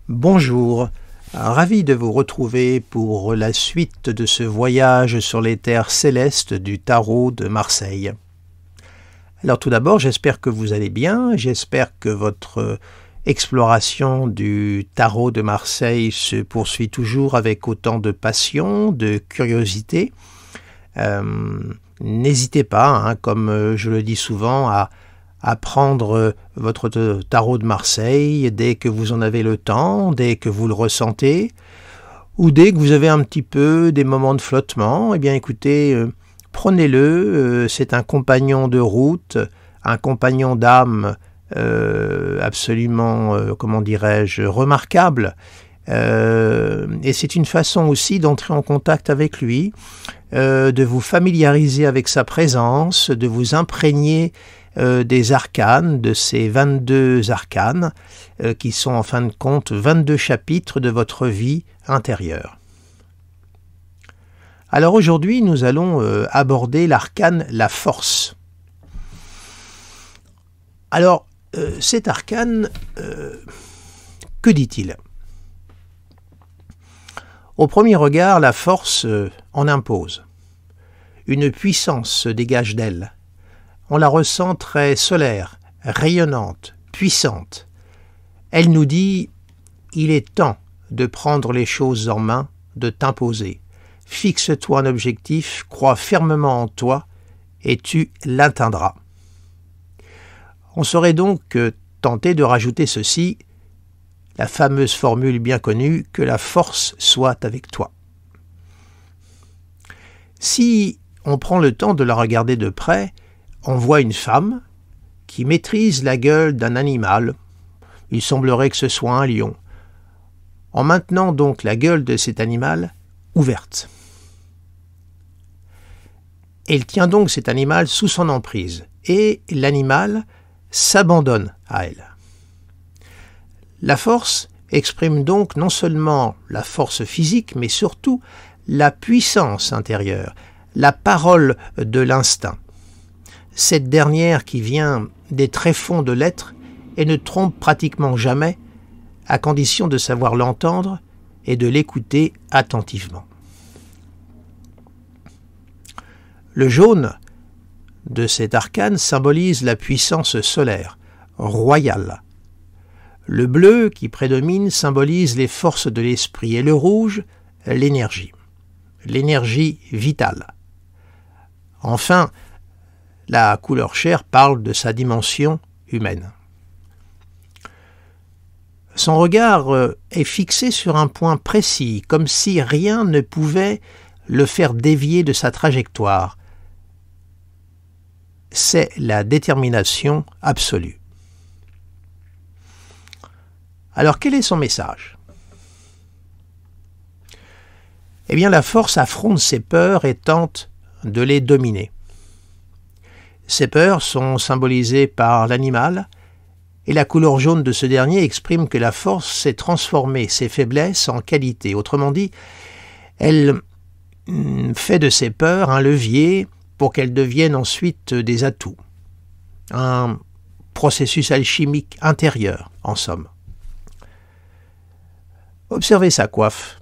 Bonjour, ravi de vous retrouver pour la suite de ce voyage sur les terres célestes du tarot de Marseille. Alors tout d'abord, j'espère que vous allez bien, j'espère que votre exploration du tarot de Marseille se poursuit toujours avec autant de passion, de curiosité. N'hésitez pas, comme je le dis souvent, à prendre votre tarot de Marseille dès que vous en avez le temps, dès que vous le ressentez, ou dès que vous avez un petit peu des moments de flottement. Eh bien écoutez, prenez-le, c'est un compagnon de route, un compagnon d'âme absolument, remarquable. Et c'est une façon aussi d'entrer en contact avec lui, de vous familiariser avec sa présence, de vous imprégner des arcanes, de ces 22 arcanes, qui sont en fin de compte 22 chapitres de votre vie intérieure. Alors aujourd'hui, nous allons aborder l'arcane la force. Alors, cet arcane, que dit-il ? Au premier regard, la force en impose. Une puissance se dégage d'elle. On la ressent très solaire, rayonnante, puissante. Elle nous dit « Il est temps de prendre les choses en main, de t'imposer. Fixe-toi un objectif, crois fermement en toi et tu l'atteindras. » On serait donc tenté de rajouter ceci, la fameuse formule bien connue « Que la force soit avec toi ». Si on prend le temps de la regarder de près, on voit une femme qui maîtrise la gueule d'un animal. Il semblerait que ce soit un lion. En maintenant donc la gueule de cet animal ouverte. Elle tient donc cet animal sous son emprise et l'animal s'abandonne à elle. La force exprime donc non seulement la force physique, mais surtout la puissance intérieure, la parole de l'instinct. Cette dernière qui vient des tréfonds de l'être et ne trompe pratiquement jamais, à condition de savoir l'entendre et de l'écouter attentivement. Le jaune de cet arcane symbolise la puissance solaire, royale. Le bleu qui prédomine symbolise les forces de l'esprit et le rouge, l'énergie vitale. Enfin, la couleur chair parle de sa dimension humaine. Son regard est fixé sur un point précis, comme si rien ne pouvait le faire dévier de sa trajectoire. C'est la détermination absolue. Alors quel est son message ? Eh bien, la force affronte ses peurs et tente de les dominer. Ces peurs sont symbolisées par l'animal, et la couleur jaune de ce dernier exprime que la force sait transformer ses faiblesses en qualité. Autrement dit, elle fait de ses peurs un levier pour qu'elles deviennent ensuite des atouts. Un processus alchimique intérieur, en somme. Observez sa coiffe.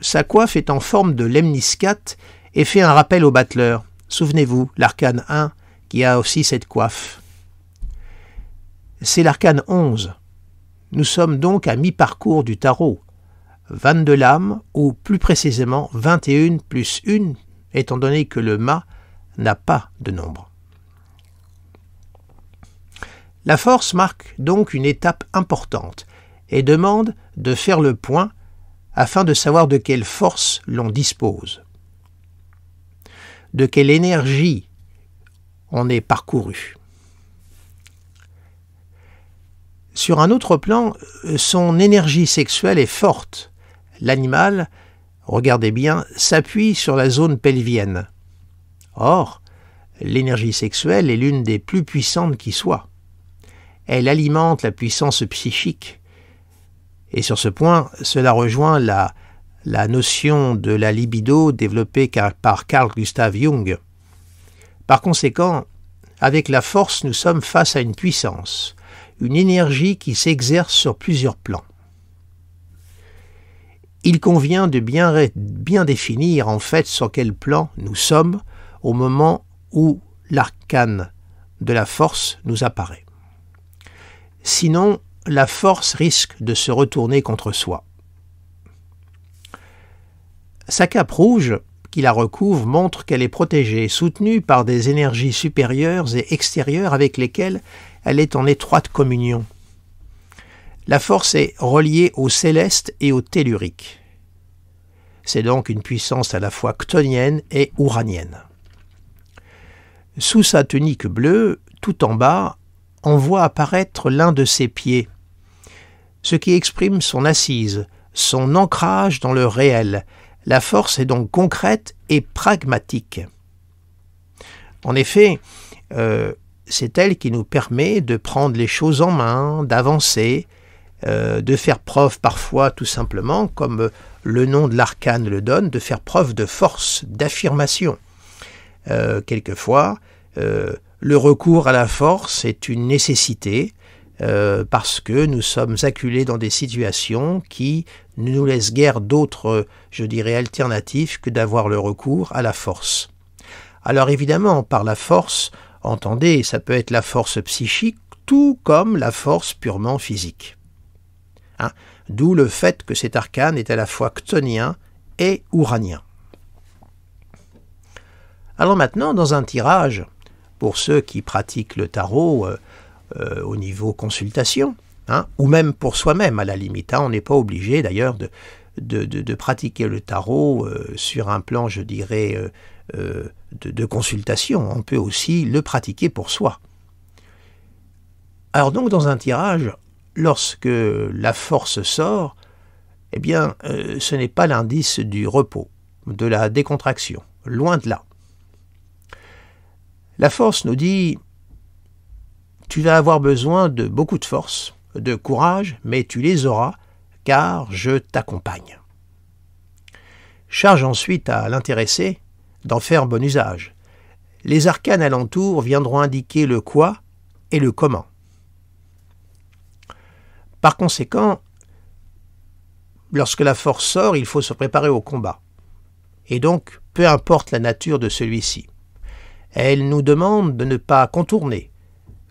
Sa coiffe est en forme de lemniscate et fait un rappel au battleur. Souvenez-vous, l'arcane 1 qui a aussi cette coiffe. C'est l'arcane 11. Nous sommes donc à mi-parcours du tarot. 22 lames, ou plus précisément 21 plus 1, étant donné que le mât n'a pas de nombre. La force marque donc une étape importante et demande de faire le point afin de savoir de quelle force l'on dispose. De quelle énergie on est parcouru. Sur un autre plan, son énergie sexuelle est forte. L'animal, regardez bien, s'appuie sur la zone pelvienne. Or, l'énergie sexuelle est l'une des plus puissantes qui soit. Elle alimente la puissance psychique. Et sur ce point, cela rejoint la notion de la libido développée par Carl Gustav Jung. Par conséquent, avec la force, nous sommes face à une puissance une énergie qui s'exerce sur plusieurs plans. Il convient de bien définir en fait sur quel plan nous sommes au moment où l'arcane de la force nous apparaît. Sinon, la force risque de se retourner contre soi. Sa cape rouge, qui la recouvre, montre qu'elle est protégée, soutenue par des énergies supérieures et extérieures avec lesquelles elle est en étroite communion. La force est reliée au céleste et au tellurique. C'est donc une puissance à la fois chtonienne et ouranienne. Sous sa tunique bleue, tout en bas, on voit apparaître l'un de ses pieds, ce qui exprime son assise, son ancrage dans le réel. La force est donc concrète et pragmatique. En effet, c'est elle qui nous permet de prendre les choses en main, d'avancer, de faire preuve parfois tout simplement, comme le nom de l'arcane le donne, de faire preuve de force, d'affirmation. Quelquefois, le recours à la force est une nécessité parce que nous sommes acculés dans des situations qui ne nous laissent guère d'autres, je dirais, alternatives que d'avoir le recours à la force. Alors évidemment, par la force, entendez, ça peut être la force psychique, tout comme la force purement physique. D'où le fait que cet arcane est à la fois chtonien et ouranien. Alors maintenant, dans un tirage, pour ceux qui pratiquent le tarot au niveau consultation, ou même pour soi-même à la limite, on n'est pas obligé d'ailleurs de pratiquer le tarot sur un plan, je dirais, de consultation, on peut aussi le pratiquer pour soi. Alors donc dans un tirage, lorsque la force sort, eh bien ce n'est pas l'indice du repos, de la décontraction, loin de là. La force nous dit « Tu vas avoir besoin de beaucoup de force, de courage, mais tu les auras, car je t'accompagne. » Charge ensuite à l'intéressé d'en faire bon usage. Les arcanes alentours viendront indiquer le quoi et le comment. Par conséquent, lorsque la force sort, il faut se préparer au combat. Et donc, peu importe la nature de celui-ci. Elle nous demande de ne pas contourner,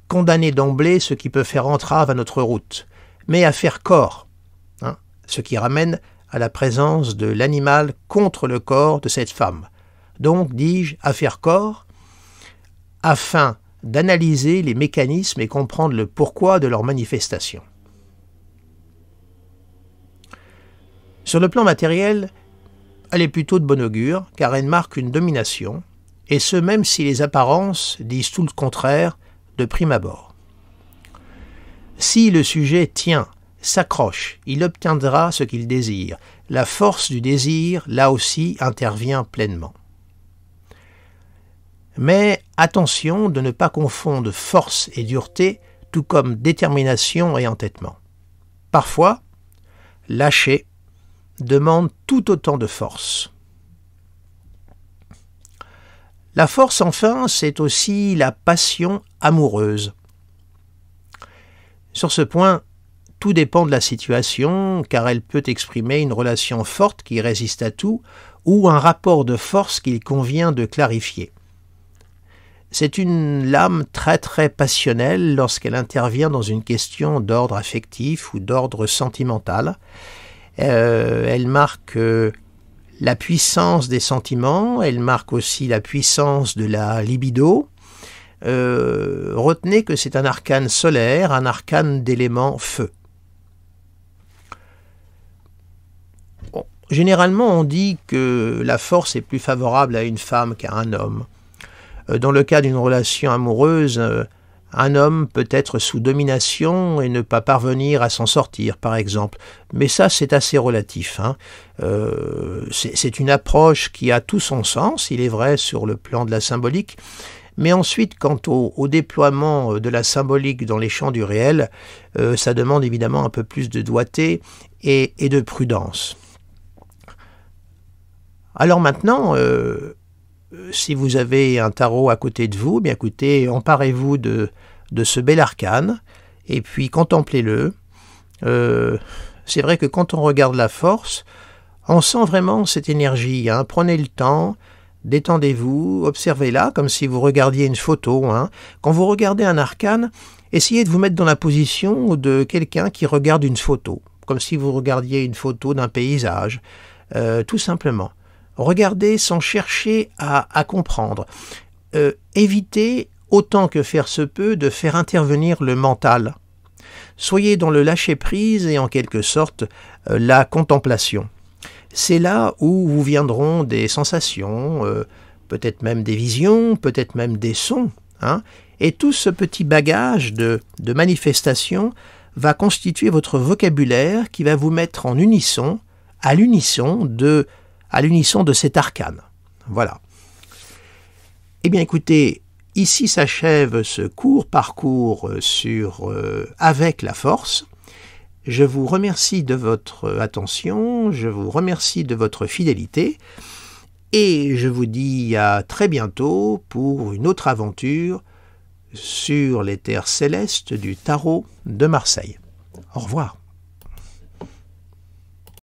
condamner d'emblée ce qui peut faire entrave à notre route, mais à faire corps, ce qui ramène à la présence de l'animal contre le corps de cette femme. Donc, dis-je, à faire corps, afin d'analyser les mécanismes et comprendre le pourquoi de leur manifestation. Sur le plan matériel, elle est plutôt de bon augure, car elle marque une domination, et ce même si les apparences disent tout le contraire de prime abord. Si le sujet tient, s'accroche, il obtiendra ce qu'il désire. La force du désir, là aussi, intervient pleinement. Mais attention de ne pas confondre force et dureté, tout comme détermination et entêtement. Parfois, lâcher demande tout autant de force. La force, enfin, c'est aussi la passion amoureuse. Sur ce point, tout dépend de la situation, car elle peut exprimer une relation forte qui résiste à tout, ou un rapport de force qu'il convient de clarifier. C'est une lame très très passionnelle lorsqu'elle intervient dans une question d'ordre affectif ou d'ordre sentimental. Elle marque la puissance des sentiments, elle marque aussi la puissance de la libido. Retenez que c'est un arcane solaire, un arcane d'élément feu. Bon, généralement, on dit que la force est plus favorable à une femme qu'à un homme. Dans le cas d'une relation amoureuse, un homme peut être sous domination et ne pas parvenir à s'en sortir, par exemple. Mais ça, c'est assez relatif. C'est une approche qui a tout son sens, il est vrai, sur le plan de la symbolique. Mais ensuite, quant au déploiement de la symbolique dans les champs du réel, ça demande évidemment un peu plus de doigté et de prudence. Alors maintenant, si vous avez un tarot à côté de vous, bien écoutez, emparez-vous de ce bel arcane et puis contemplez-le. C'est vrai que quand on regarde la force, on sent vraiment cette énergie. Prenez le temps, détendez-vous, observez-la comme si vous regardiez une photo. Quand vous regardez un arcane, essayez de vous mettre dans la position de quelqu'un qui regarde une photo, comme si vous regardiez une photo d'un paysage, tout simplement. Regardez sans chercher à comprendre. Évitez, autant que faire se peut, de faire intervenir le mental. Soyez dans le lâcher-prise et en quelque sorte la contemplation. C'est là où vous viendront des sensations, peut-être même des visions, peut-être même des sons. Et tout ce petit bagage de manifestation va constituer votre vocabulaire qui va vous mettre en unisson, à l'unisson de cet arcane. Voilà. Eh bien écoutez, ici s'achève ce court parcours sur Avec la force. Je vous remercie de votre attention, je vous remercie de votre fidélité et je vous dis à très bientôt pour une autre aventure sur les terres célestes du tarot de Marseille. Au revoir.